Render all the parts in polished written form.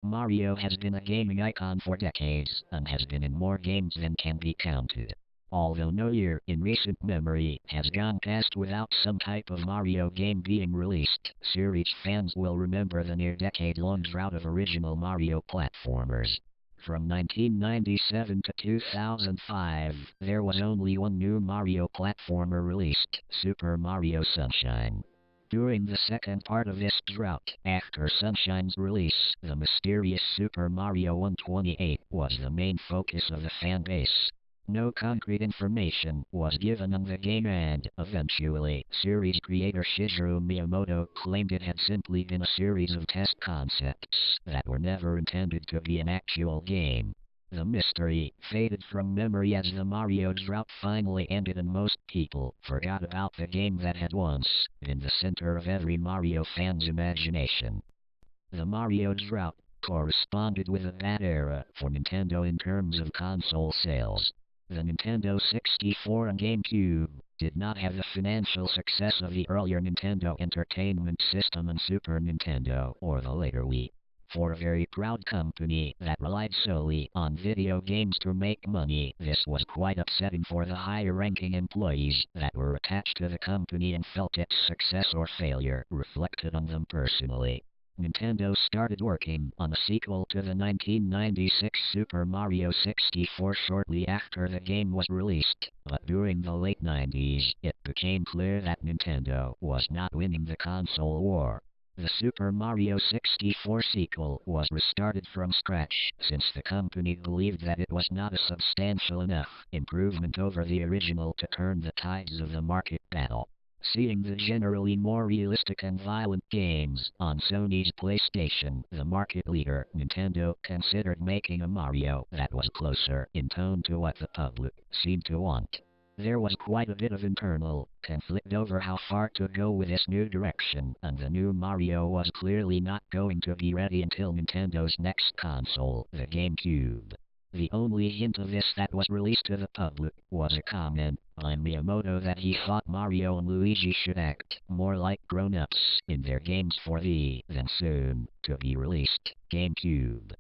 Mario has been a gaming icon for decades, and has been in more games than can be counted. Although no year in recent memory has gone past without some type of Mario game being released, series fans will remember the near-decade-long drought of original Mario platformers. From 1997 to 2005, there was only one new Mario platformer released, Super Mario Sunshine. During the second part of this drought, after Sunshine's release, the mysterious Super Mario 128 was the main focus of the fan base. No concrete information was given on the game and, eventually, series creator Shigeru Miyamoto claimed it had simply been a series of test concepts that were never intended to be an actual game. The mystery faded from memory as the Mario drought finally ended and most people forgot about the game that had once been the center of every Mario fan's imagination. The Mario drought corresponded with a bad era for Nintendo in terms of console sales. The Nintendo 64 and GameCube did not have the financial success of the earlier Nintendo Entertainment System and Super Nintendo or the later Wii. For a very proud company that relied solely on video games to make money, this was quite upsetting for the higher-ranking employees that were attached to the company and felt its success or failure reflected on them personally. Nintendo started working on a sequel to the 1996 Super Mario 64 shortly after the game was released, but during the late 90s, it became clear that Nintendo was not winning the console war. The Super Mario 64 sequel was restarted from scratch, since the company believed that it was not a substantial enough improvement over the original to turn the tides of the market battle. Seeing the generally more realistic and violent games on Sony's PlayStation, the market leader, Nintendo considered making a Mario that was closer in tone to what the public seemed to want. There was quite a bit of internal conflict over how far to go with this new direction, and the new Mario was clearly not going to be ready until Nintendo's next console, the GameCube. The only hint of this that was released to the public was a comment by Miyamoto that he thought Mario and Luigi should act more like grown-ups in their games for the then soon to be released GameCube.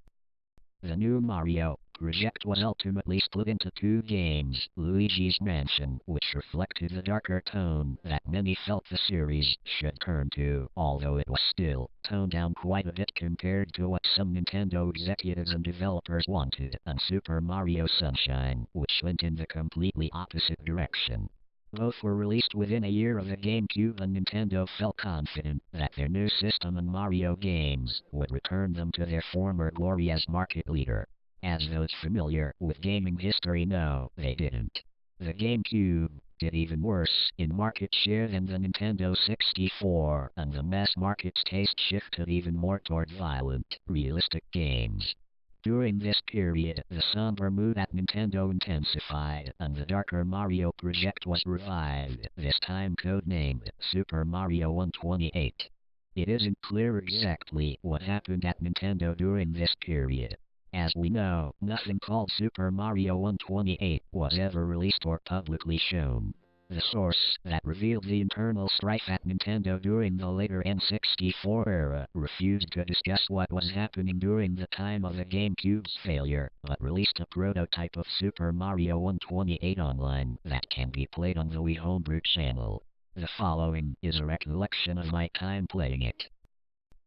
The new Mario project was ultimately split into two games, Luigi's Mansion, which reflected the darker tone that many felt the series should turn to, although it was still toned down quite a bit compared to what some Nintendo executives and developers wanted, and Super Mario Sunshine, which went in the completely opposite direction. Both were released within a year of the GameCube, and Nintendo felt confident that their new system and Mario games would return them to their former glory as market leader. As those familiar with gaming history know, they didn't. The GameCube did even worse in market share than the Nintendo 64, and the mass market's taste shifted even more toward violent, realistic games. During this period, the somber mood at Nintendo intensified, and the darker Mario project was revived, this time codenamed Super Mario 128. It isn't clear exactly what happened at Nintendo during this period. As we know, nothing called Super Mario 128 was ever released or publicly shown. The source that revealed the internal strife at Nintendo during the later N64 era refused to discuss what was happening during the time of the GameCube's failure, but released a prototype of Super Mario 128 online that can be played on the Wii Homebrew channel. The following is a recollection of my time playing it.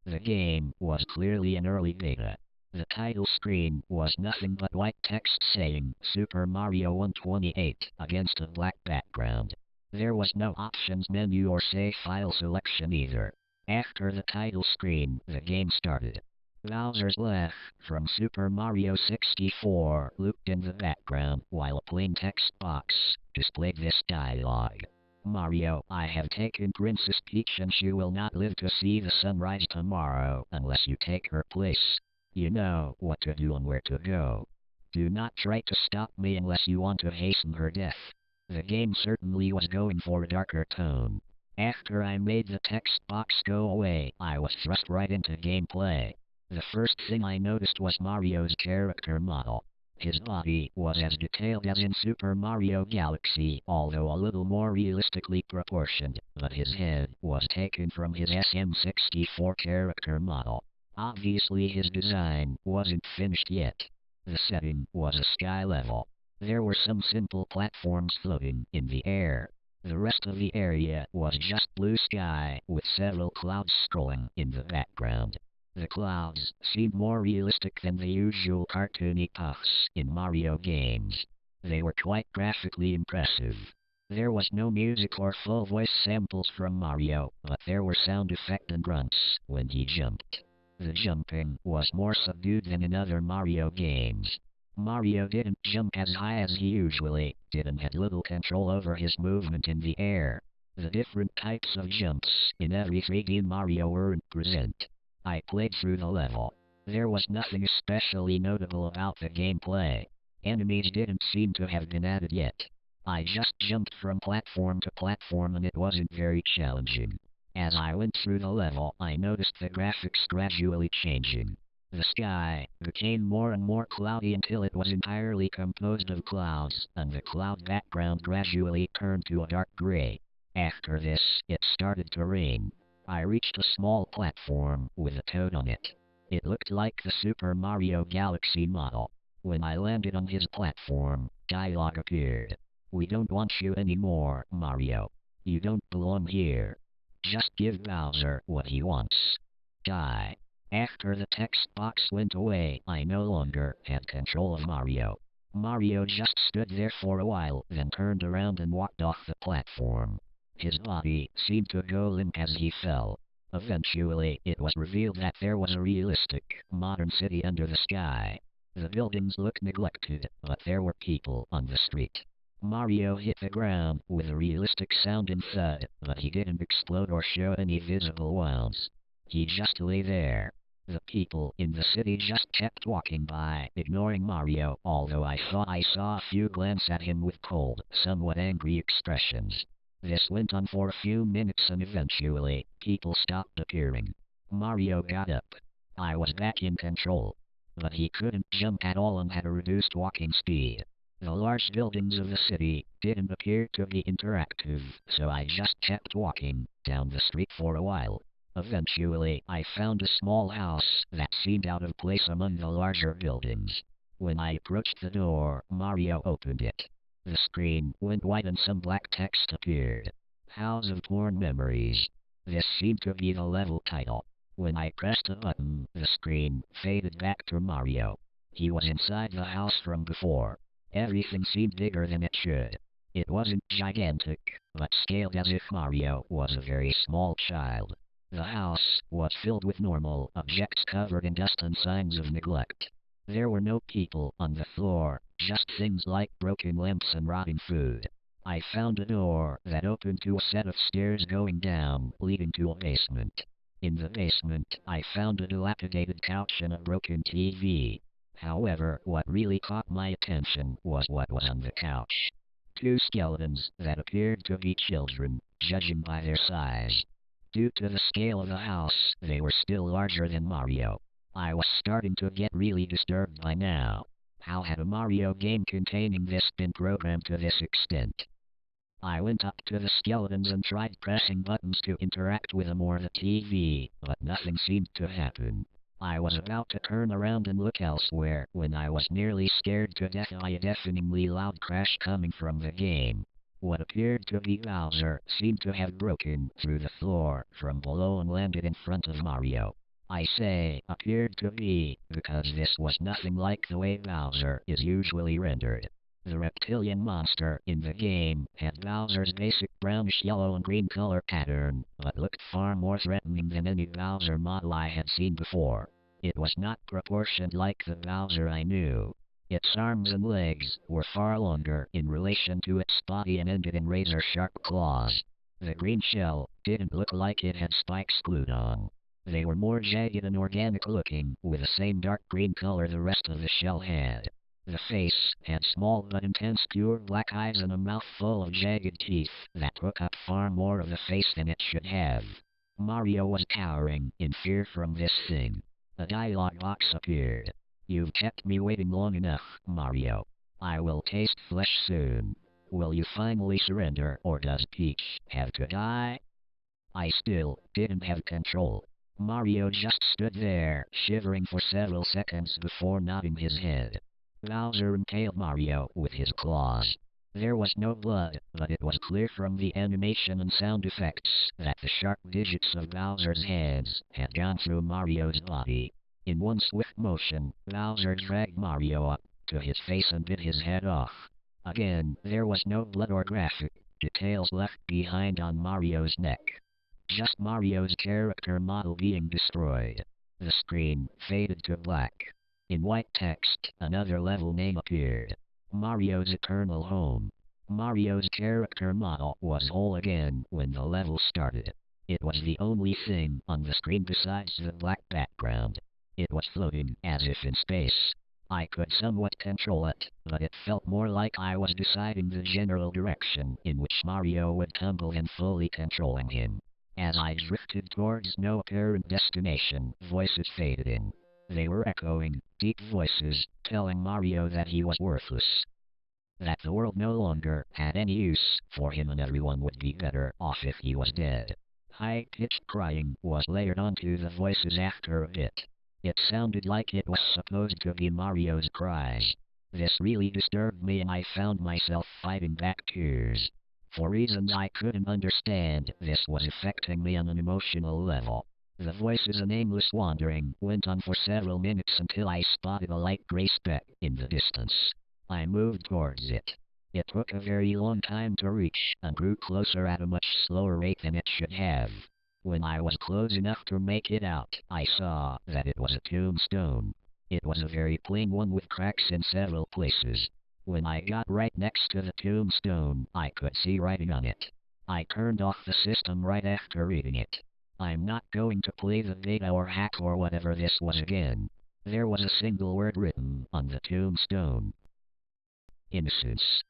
The game was clearly an early beta. The title screen was nothing but white text saying Super Mario 128 against a black background. There was no options menu or save file selection either. After the title screen, the game started. Bowser's laugh from Super Mario 64 looped in the background while a plain text box displayed this dialogue. Mario, I have taken Princess Peach and she will not live to see the sunrise tomorrow unless you take her place. You know what to do and where to go. Do not try to stop me unless you want to hasten her death. The game certainly was going for a darker tone. After I made the text box go away, I was thrust right into gameplay. The first thing I noticed was Mario's character model. His body was as detailed as in Super Mario Galaxy, although a little more realistically proportioned, but his head was taken from his SM64 character model. Obviously his design wasn't finished yet. The setting was a sky level. There were some simple platforms floating in the air. The rest of the area was just blue sky with several clouds scrolling in the background. The clouds seemed more realistic than the usual cartoony puffs in Mario games. They were quite graphically impressive. There was no music or full voice samples from Mario, but there were sound effects and grunts when he jumped. The jumping was more subdued than in other Mario games. Mario didn't jump as high as he usually did and had little control over his movement in the air. The different types of jumps in every 3D Mario weren't present. I played through the level. There was nothing especially notable about the gameplay. Enemies didn't seem to have been added yet. I just jumped from platform to platform and it wasn't very challenging. As I went through the level, I noticed the graphics gradually changing. The sky became more and more cloudy until it was entirely composed of clouds, and the cloud background gradually turned to a dark gray. After this, it started to rain. I reached a small platform with a toad on it. It looked like the Super Mario Galaxy model. When I landed on his platform, dialogue appeared. "We don't want you anymore, Mario. You don't belong here. Just give Bowser what he wants. Die." After the text box went away, I no longer had control of Mario. Mario just stood there for a while, then turned around and walked off the platform. His body seemed to go limp as he fell. Eventually, it was revealed that there was a realistic, modern city under the sky. The buildings looked neglected, but there were people on the street. Mario hit the ground with a realistic sounding thud, but he didn't explode or show any visible wounds. He just lay there. The people in the city just kept walking by, ignoring Mario, although I thought I saw a few glance at him with cold, somewhat angry expressions. This went on for a few minutes and eventually, people stopped appearing. Mario got up. I was back in control. But he couldn't jump at all and had a reduced walking speed. The large buildings of the city didn't appear to be interactive, so I just kept walking down the street for a while. Eventually, I found a small house that seemed out of place among the larger buildings. When I approached the door, Mario opened it. The screen went white and some black text appeared. "House of Porn Memories." This seemed to be the level title. When I pressed a button, the screen faded back to Mario. He was inside the house from before. Everything seemed bigger than it should. It wasn't gigantic, but scaled as if Mario was a very small child. The house was filled with normal objects covered in dust and signs of neglect. There were no people on the floor, just things like broken lamps and rotting food. I found a door that opened to a set of stairs going down, leading to a basement. In the basement, I found a dilapidated couch and a broken TV. However, what really caught my attention was what was on the couch. Two skeletons that appeared to be children, judging by their size. Due to the scale of the house, they were still larger than Mario. I was starting to get really disturbed by now. How had a Mario game containing this been programmed to this extent? I went up to the skeletons and tried pressing buttons to interact with them or the TV, but nothing seemed to happen. I was about to turn around and look elsewhere when I was nearly scared to death by a deafeningly loud crash coming from the game. What appeared to be Bowser seemed to have broken through the floor from below and landed in front of Mario. I say appeared to be, because this was nothing like the way Bowser is usually rendered. The reptilian monster in the game had Bowser's basic brownish yellow and green color pattern, but looked far more threatening than any Bowser model I had seen before. It was not proportioned like the Bowser I knew. Its arms and legs were far longer in relation to its body and ended in razor-sharp claws. The green shell didn't look like it had spikes glued on. They were more jagged and organic-looking, with the same dark green color the rest of the shell had. The face had small but intense pure black eyes and a mouth full of jagged teeth that took up far more of the face than it should have. Mario was cowering in fear from this thing. A dialogue box appeared. "You've kept me waiting long enough, Mario. I will taste flesh soon. Will you finally surrender, or does Peach have to die?" I still didn't have control. Mario just stood there, shivering for several seconds before nodding his head. Bowser impaled Mario with his claws. There was no blood, but it was clear from the animation and sound effects that the sharp digits of Bowser's hands had gone through Mario's body. In one swift motion, Bowser dragged Mario up to his face and bit his head off. Again, there was no blood or graphic details left behind on Mario's neck. Just Mario's character model being destroyed. The screen faded to black. In white text, another level name appeared. Mario's Eternal Home. Mario's character model was whole again when the level started. It was the only thing on the screen besides the black background. It was floating as if in space. I could somewhat control it, but it felt more like I was deciding the general direction in which Mario would tumble and fully controlling him. As I drifted towards no apparent destination, voices faded in. They were echoing, deep voices, telling Mario that he was worthless. That the world no longer had any use for him and everyone would be better off if he was dead. High-pitched crying was layered onto the voices after a bit. It sounded like it was supposed to be Mario's cries. This really disturbed me and I found myself fighting back tears. For reasons I couldn't understand, this was affecting me on an emotional level. The voices and aimless wandering went on for several minutes until I spotted a light gray speck in the distance. I moved towards it. It took a very long time to reach, and grew closer at a much slower rate than it should have. When I was close enough to make it out, I saw that it was a tombstone. It was a very plain one with cracks in several places. When I got right next to the tombstone, I could see writing on it. I turned off the system right after reading it. I'm not going to play the beta or hack or whatever this was again. There was a single word written on the tombstone. Innocence.